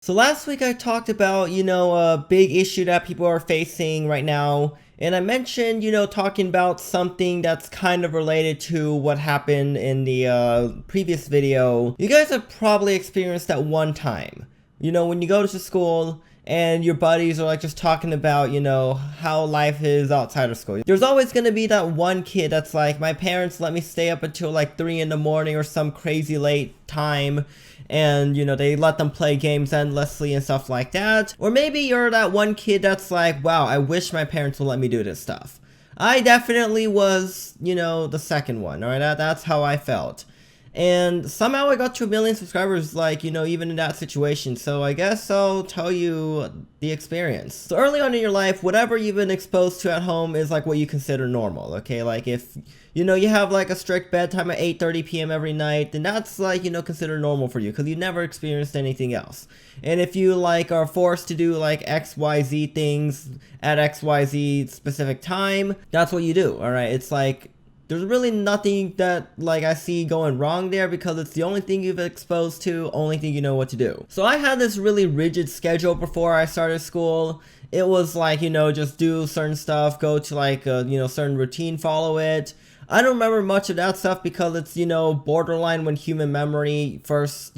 So last week I talked about, a big issue that people are facing right now. And I mentioned, talking about something that's kind of related to what happened in the previous video. You guys have probably experienced that one time. When you go to school and your buddies are like just talking about, how life is outside of school. There's always going to be that one kid that's like, my parents let me stay up until like 3 in the morning or some crazy late time. And, they let them play games endlessly and stuff like that. Or maybe you're that one kid that's like, wow, I wish my parents would let me do this stuff. I definitely was, the second one, alright? That's how I felt. And somehow I got to 1 million subscribers, like, even in that situation. So I guess I'll tell you the experience. So early on in your life, whatever you've been exposed to at home is like what you consider normal, okay? Like if, you have like a strict bedtime at 8:30 p.m. every night, then that's like, considered normal for you because you never experienced anything else. And if you like are forced to do like XYZ things at XYZ specific time, that's what you do, alright? It's like, there's really nothing that like I see going wrong there because it's the only thing you've been exposed to, only thing you know what to do. So I had this really rigid schedule before I started school. It was like, just do certain stuff, go to like a, certain routine, follow it. I don't remember much of that stuff because it's, borderline when human memory first,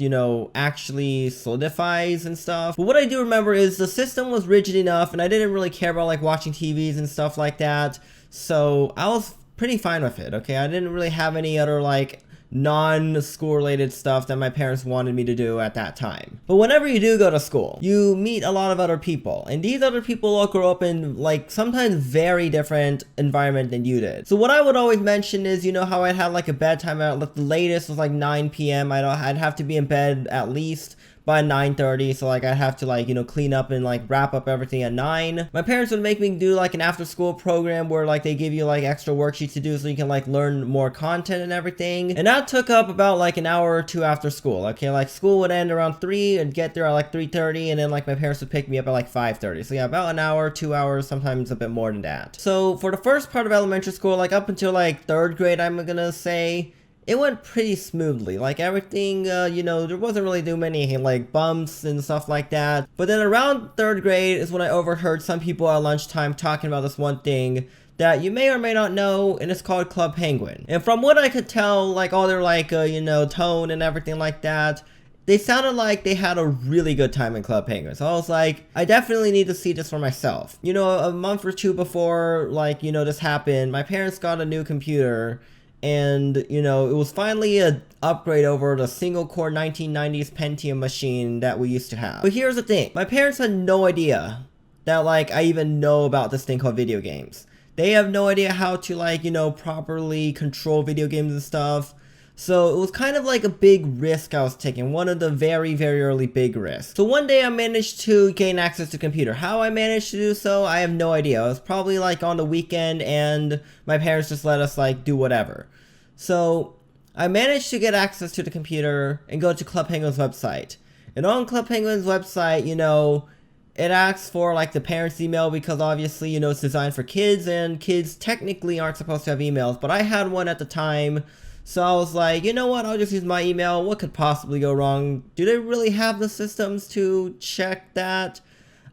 actually solidifies and stuff. But what I do remember is the system was rigid enough and I didn't really care about like watching TVs and stuff like that. So I was pretty fine with it, okay? I didn't really have any other like non-school related stuff that my parents wanted me to do at that time. But whenever you do go to school, you meet a lot of other people, and these other people all grow up in like sometimes very different environment than you did. So what I would always mention is, how I'd have like a bedtime at like the latest was like 9 p.m. I'd have to be in bed at least by 9:30, so like I'd have to like, clean up and like wrap up everything at 9. My parents would make me do like an after school program where like they give you like extra worksheets to do so you can like learn more content and everything. And that took up about like an hour or two after school, okay? Like school would end around 3 and get there at like 3:30, and then like my parents would pick me up at like 5:30. So yeah, about an hour, 2 hours, sometimes a bit more than that. So for the first part of elementary school, like up until like 3rd grade, I'm gonna say, it went pretty smoothly. Like everything, there wasn't really too many like bumps and stuff like that. But then around 3rd grade is when I overheard some people at lunchtime talking about this one thing that you may or may not know, and it's called Club Penguin. And from what I could tell, like all their like, tone and everything like that, they sounded like they had a really good time in Club Penguin. So I was like, I definitely need to see this for myself. A month or two before, like, this happened, my parents got a new computer. And, it was finally an upgrade over the single-core 1990s Pentium machine that we used to have. But here's the thing. My parents had no idea that, like, I even know about this thing called video games. They have no idea how to, like, properly control video games and stuff. So it was kind of like a big risk I was taking, one of the very, very early big risks. So one day I managed to gain access to a computer. How I managed to do so, I have no idea. It was probably like on the weekend and my parents just let us like do whatever. So I managed to get access to the computer and go to Club Penguin's website. And on Club Penguin's website, it asks for like the parents' email because obviously, it's designed for kids and kids technically aren't supposed to have emails. But I had one at the time. So I was like, you know what, I'll just use my email. What could possibly go wrong? Do they really have the systems to check that?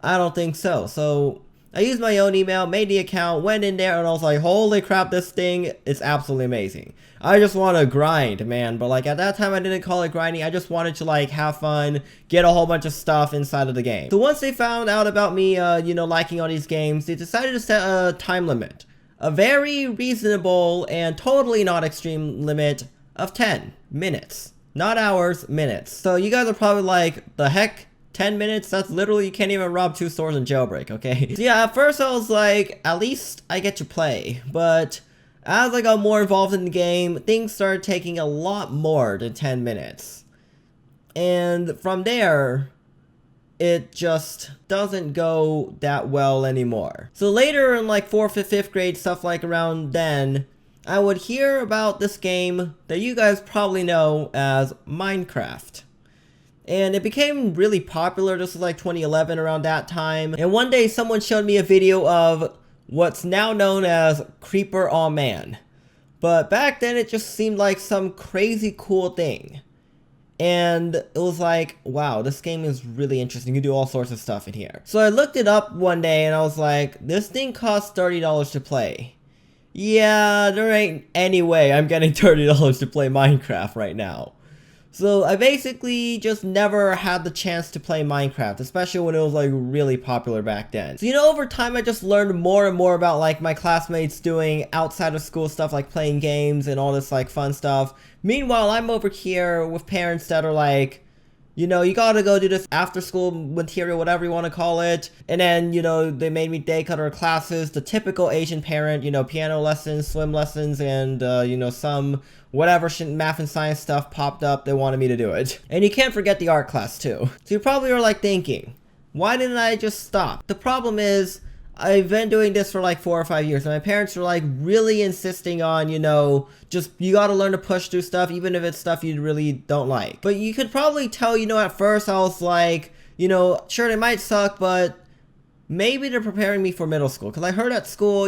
I don't think so. So I used my own email, made the account, went in there, and I was like, holy crap, this thing is absolutely amazing. I just want to grind, man. But like at that time, I didn't call it grinding. I just wanted to like have fun, get a whole bunch of stuff inside of the game. So once they found out about me, liking all these games, they decided to set a time limit. A very reasonable and totally not extreme limit of 10 minutes. Not hours, minutes. So you guys are probably like, the heck? 10 minutes? That's literally, you can't even rob 2 stores in Jailbreak, okay? So yeah, at first I was like, at least I get to play. But as I got more involved in the game, things started taking a lot more than 10 minutes. And from there, it just doesn't go that well anymore. So later in like 4th or 5th grade, stuff like around then, I would hear about this game that you guys probably know as Minecraft. And it became really popular. This was like 2011 around that time. And one day someone showed me a video of what's now known as Creeper Aw Man. But back then it just seemed like some crazy cool thing. and it was like, wow, this game is really interesting. You can do all sorts of stuff in here. So I looked it up one day and I was like, this thing costs $30 to play. Yeah, there ain't any way I'm getting $30 to play Minecraft right now. So I basically just never had the chance to play Minecraft, especially when it was like really popular back then. So over time I just learned more and more about like my classmates doing outside of school stuff like playing games and all this like fun stuff. Meanwhile, I'm over here with parents that are like, you gotta go do this after school material, whatever you want to call it. And then, they made me day cutter classes, the typical Asian parent, piano lessons, swim lessons, and, some whatever math and science stuff popped up, they wanted me to do it. And you can't forget the art class too. So you probably are like thinking, why didn't I just stop? The problem is, I've been doing this for like 4 or 5 years, and my parents are like really insisting on, just you gotta learn to push through stuff, even if it's stuff you really don't like. But you could probably tell, at first I was like, sure, they might suck, but maybe they're preparing me for middle school. Because I heard at school,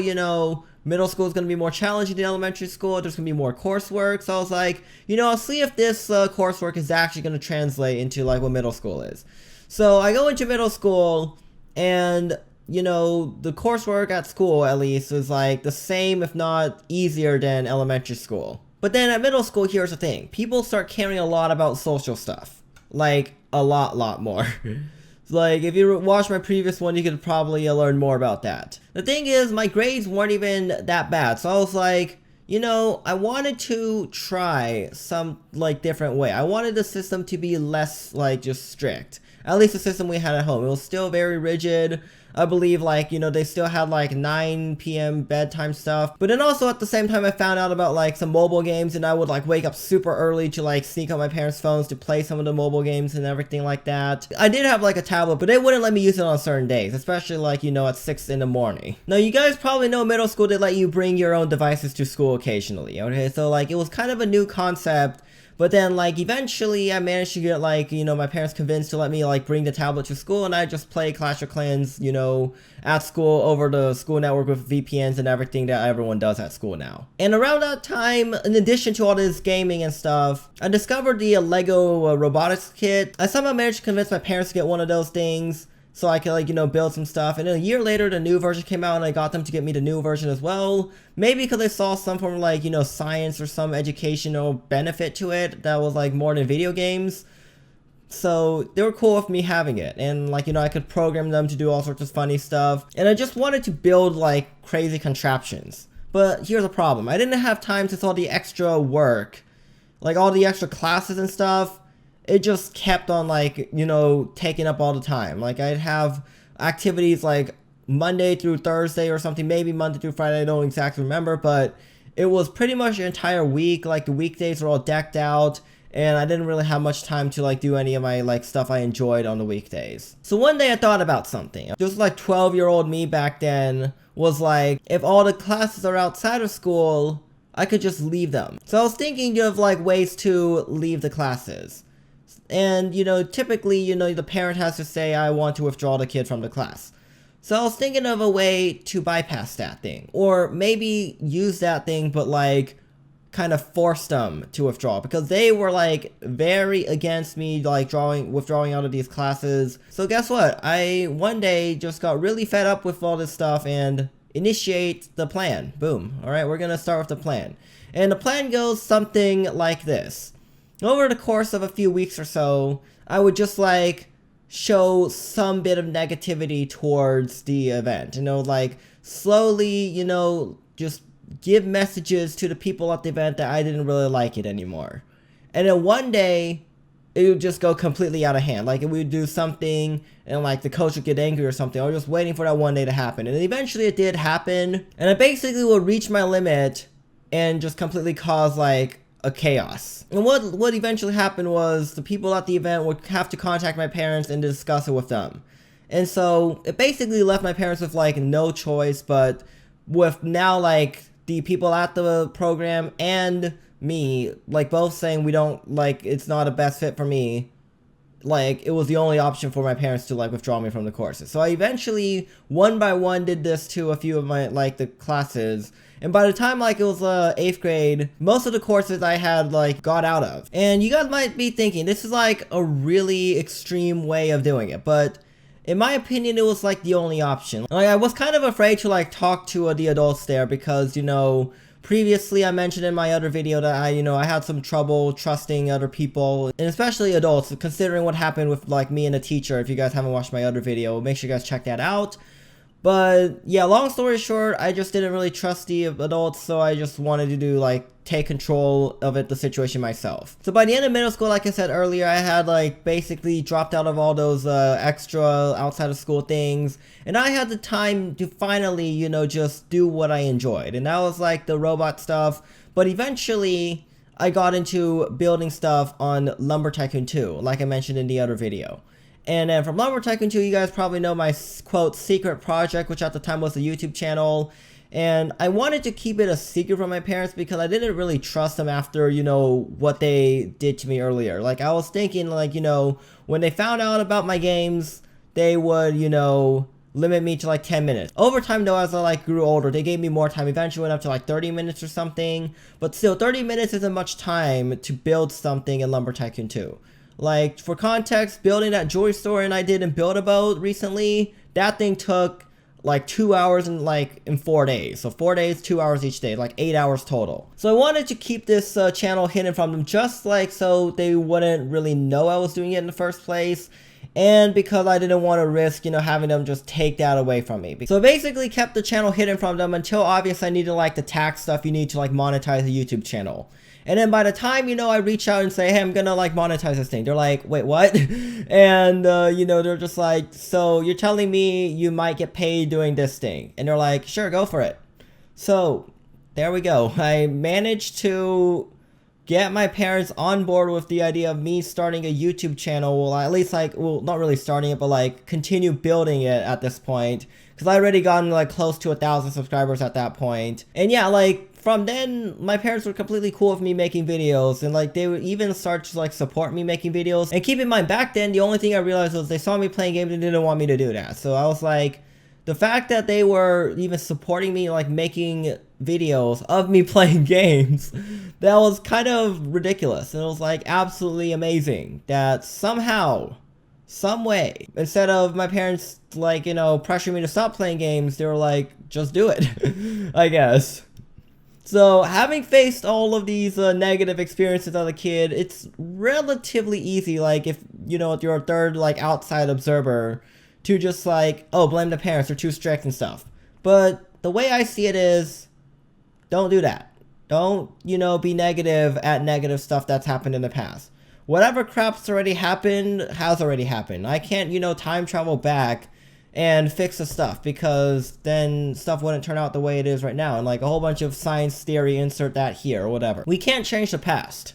middle school is going to be more challenging than elementary school. There's going to be more coursework. So I was like, I'll see if this coursework is actually going to translate into like what middle school is. So I go into middle school, and the coursework at school, at least, is like the same, if not easier than elementary school. But then at middle school, here's the thing. People start caring a lot about social stuff. Like, a lot more. Like, if you watch my previous one, you could probably learn more about that. The thing is, my grades weren't even that bad. So I was like, I wanted to try some, like, different way. I wanted the system to be less, like, just strict. At least the system we had at home. It was still very rigid. I believe, like, they still had, like, 9 p.m. bedtime stuff. But then also, at the same time, I found out about, like, some mobile games, and I would, like, wake up super early to, like, sneak on my parents' phones to play some of the mobile games and everything like that. I did have, like, a tablet, but they wouldn't let me use it on certain days, especially, like, at 6 in the morning. Now, you guys probably know middle school, they let you bring your own devices to school occasionally, okay? So, like, it was kind of a new concept. But then, like, eventually I managed to get, like, my parents convinced to let me, like, bring the tablet to school, and I just play Clash of Clans, at school over the school network with VPNs and everything that everyone does at school now. And around that time, in addition to all this gaming and stuff, I discovered the Lego robotics kit. I somehow managed to convince my parents to get one of those things, so I could, like, build some stuff. And then a year later, the new version came out, and I got them to get me the new version as well. Maybe because I saw some form of, like, science or some educational benefit to it that was, like, more than video games. So they were cool with me having it. And, like, I could program them to do all sorts of funny stuff. And I just wanted to build, like, crazy contraptions. But here's the problem. I didn't have time to do all the extra work. Like, all the extra classes and stuff. It just kept on, like, taking up all the time. Like, I'd have activities like Monday through Thursday or something, maybe Monday through Friday, I don't exactly remember, but it was pretty much the entire week. Like, the weekdays were all decked out, and I didn't really have much time to, like, do any of my, like, stuff I enjoyed on the weekdays. So one day I thought about something. Just like 12-year-old me back then was like, if all the classes are outside of school, I could just leave them. So I was thinking of, like, ways to leave the classes. And, typically, the parent has to say, I want to withdraw the kid from the class. So I was thinking of a way to bypass that thing. Or maybe use that thing, but, like, kind of force them to withdraw. Because they were, like, very against me, like, withdrawing out of these classes. So guess what? I, one day, just got really fed up with all this stuff and initiate the plan. Boom. Alright, we're gonna start with the plan. And the plan goes something like this. Over the course of a few weeks or so, I would just, like, show some bit of negativity towards the event. Like, slowly, just give messages to the people at the event that I didn't really like it anymore. And then one day, it would just go completely out of hand. Like, we would do something, and, like, the coach would get angry or something. I was just waiting for that one day to happen. And eventually it did happen. And I basically would reach my limit and just completely cause, like, a chaos. And what eventually happened was the people at the event would have to contact my parents and discuss it with them. And so it basically left my parents with, like, no choice, but with now, like, the people at the program and me, like, both saying we don't, like, it's not a best fit for me, like it was the only option for my parents to like withdraw me from the courses. So I eventually one by one did this to a few of my like the classes. And by the time like it was 8th grade, most of the courses I had like got out of. And you guys might be thinking this is like a really extreme way of doing it, but in my opinion, it was like the only option. Like I was kind of afraid to like talk to the adults there because, you know, previously I mentioned in my other video that I had some trouble trusting other people, and especially adults, considering what happened with like me and a teacher. If you guys haven't watched my other video, make sure you guys check that out. But yeah, long story short, I just didn't really trust the adults, so I just wanted to do like take control of the situation myself. So by the end of middle school, like I said earlier, I had like basically dropped out of all those extra outside of school things, and I had the time to finally, you know, just do what I enjoyed, and that was like the robot stuff. But eventually I got into building stuff on Lumber Tycoon 2, like I mentioned in the other video. And then from Lumber Tycoon 2, you guys probably know my, quote, secret project, which at the time was a YouTube channel. And I wanted to keep it a secret from my parents because I didn't really trust them after, you know, what they did to me earlier. Like, I was thinking, like, you know, when they found out about my games, they would, you know, limit me to like 10 minutes. Over time though, as I like grew older, they gave me more time. Eventually went up to like 30 minutes or something. But still, 30 minutes isn't much time to build something in Lumber Tycoon 2. Like, for context, building that jewelry store and I did in Build-A-Boat recently, that thing took like 2 hours in 4 days. So 4 days, 2 hours each day, like 8 hours total. So I wanted to keep this channel hidden from them, just like so they wouldn't really know I was doing it in the first place. And because I didn't want to risk, you know, having them just take that away from me. So I basically kept the channel hidden from them until obviously I needed like the tax stuff you need to like monetize a YouTube channel. And then by the time, you know, I reach out and say, hey, I'm gonna like monetize this thing, they're like, wait, what? And, you know, they're just like, so you're telling me you might get paid doing this thing? And they're like, sure, go for it. So there we go. I managed to get my parents on board with the idea of me starting a YouTube channel. Well, at least like, well, not really starting it, but like continue building it at this point. Because I already gotten like close to 1,000 subscribers at that point. And yeah, like, from then, my parents were completely cool with me making videos, and like they would even start to like support me making videos. And keep in mind, back then, the only thing I realized was they saw me playing games and didn't want me to do that. So I was like, the fact that they were even supporting me, like making videos of me playing games, that was kind of ridiculous. And it was like absolutely amazing that somehow, some way, instead of my parents like, you know, pressuring me to stop playing games, they were like, just do it, I guess. So, having faced all of these negative experiences as a kid, it's relatively easy, like, if, you know, if you're a third, like, outside observer, to just, like, oh, blame the parents, they're too strict and stuff. But the way I see it is, don't do that. Don't, you know, be negative at negative stuff that's happened in the past. Whatever crap's already happened, has already happened. I can't, you know, time travel back and fix the stuff, because then stuff wouldn't turn out the way it is right now, and like a whole bunch of science theory, insert that here or whatever. We can't change the past.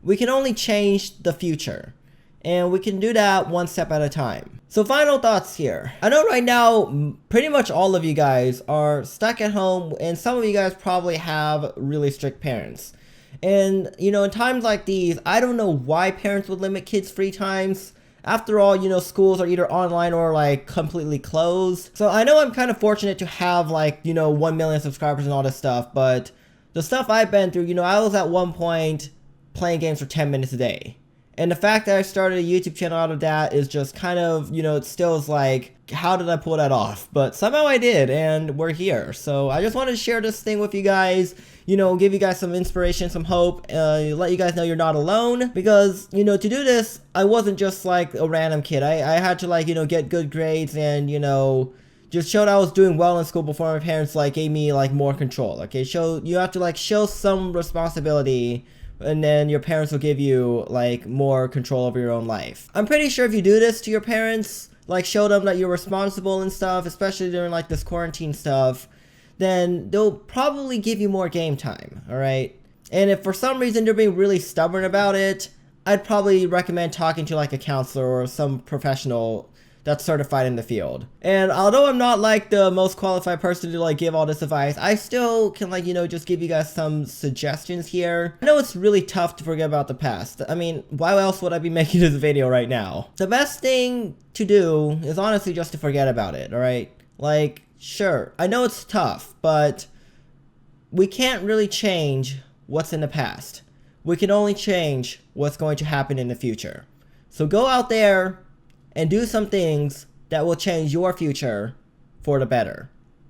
We can only change the future, and we can do that one step at a time. So final thoughts here. I know right now pretty much all of you guys are stuck at home, and some of you guys probably have really strict parents. And you know, in times like these, I don't know why parents would limit kids' free times. After all, you know, schools are either online or like completely closed. So I know I'm kind of fortunate to have like, you know, 1 million subscribers and all this stuff, but the stuff I've been through, you know, I was at one point playing games for 10 minutes a day. And the fact that I started a YouTube channel out of that is just kind of, you know, it still is like, how did I pull that off? But somehow I did, and we're here. So I just wanted to share this thing with you guys, you know, give you guys some inspiration, some hope, let you guys know you're not alone. Because, you know, to do this, I wasn't just like a random kid. I had to like, you know, get good grades and, you know, just show that I was doing well in school before my parents like gave me like more control. Okay, you have to like show some responsibility, and then your parents will give you like more control over your own life. I'm pretty sure if you do this to your parents, like show them that you're responsible and stuff, especially during like this quarantine stuff, then they'll probably give you more game time, alright? And if for some reason they're being really stubborn about it, I'd probably recommend talking to like a counselor or some professional that's certified in the field. And although I'm not like the most qualified person to like give all this advice, I still can like, just give you guys some suggestions here. I know it's really tough to forget about the past. I mean, why else would I be making this video right now? The best thing to do is honestly just to forget about it, alright? Like, sure, I know it's tough, but we can't really change what's in the past. We can only change what's going to happen in the future. So go out there and do some things that will change your future for the better.